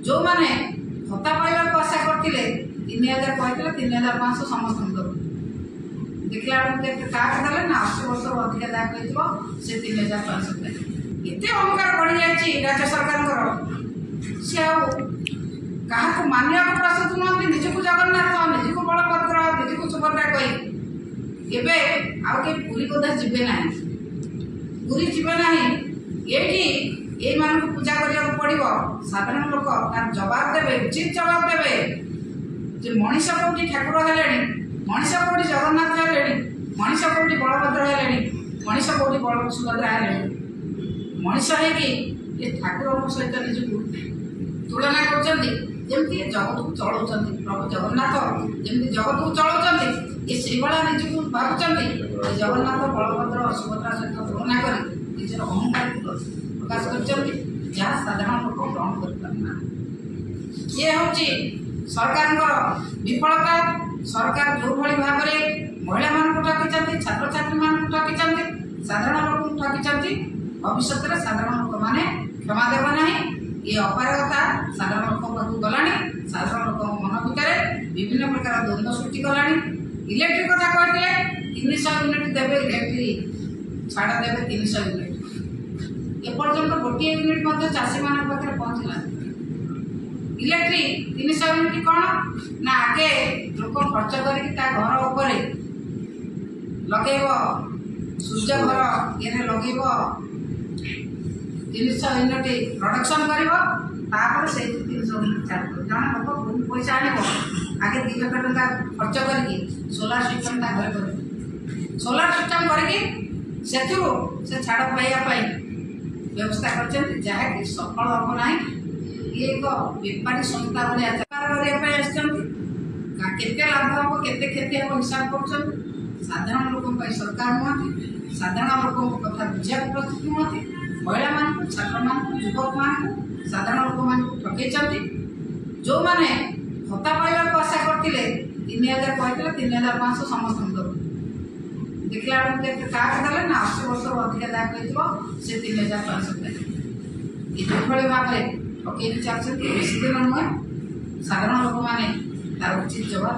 जो मैंने भत्ता पाइबा आशा करते 3000 कहते 3500 समस्त देखला क्या देले ना 80 वर्ष अधिक दाग से 3500 एत अहंकार बढ़ी जाए राज्य सरकार सी क्या मानिया प्रस्तुत नुहति निजक जगन्नाथ निजक बलभद्र निजक सुभद्रा कही एवं आउ कहीं पूरी बोधा जीवे ना पूरी जीवे ना ये पूजा करा पड़ो साधारण लोक तार जवाब देवे उचित जवाब देवे जे मनीष कोटी ठाकुर है मनीष कोटी जगन्नाथ है मनीष कोटी बलभद्र है मनीष कोटी बल सुभद्रा है मनीष है ठाकुर सहित निजक तुलना करजगत को चलाउं प्रभु जगन्नाथ जमी जगत को चलाउं ये से निजक भावुं जगन्नाथ बलभद्र सुभद्रा सहित तुलना कर निजर अहंकार प्रकाश कर साधारण लोक ग्रहण कर सरकार विफलता सरकार जो भाई भाव में महिला मान ठकी छात्र छात्री मान ठकी साधारण लोक ठकी भविष्य में साधारण लोक मैंने क्षमा देव ना ये अपारगता साधारण लोक पाक गला साधारण लोक मन भितर विभिन्न प्रकार द्वंद्व सृष्टि कला इलेक्ट्रिक कथा कहते 300 यूनिट देवे इलेक्ट्रिक छाड़ देवे 300 यूनिट एपर्तंत गोटे यूनिट चाषी मान पाखे पहुँचला इलेक्ट्रिक 300 यूनिट कौन ना आगे लोक खर्च कर घर उपर लगे सूर्य घर ये लगे 300 यूनिट प्रोडक्शन कर 300 यूनिट चार्ज जन लोक बहुत पैसा आने आगे 2 लाख टका खर्च करके सोलार सिस्टम घर कर सोलार सिस्टम करके से छाड़ पाइबापी व्यवस्था कर जहाँकि सफल हम ना ये एक बेपारी संस्था भाया केते लाभ हम केते क्षति हम हिसाब कर साधारण लोक सरकार नुहति साधारण लोक कथा बुझा प्रस्तुत नुहति महिला मान छात्र मान युवक मान साधारण लोक मान ठकई जो मैंने भत्ता पाइबा आशा करते 3000 कहते 3500 समस्त देखला क्या देले ना 80 वर्ष अधिक दाग से 3500 ये भाई भाव में ठकई चलते बेसी दिन नुहे साधारण लोक मैंने तार उचित जवाब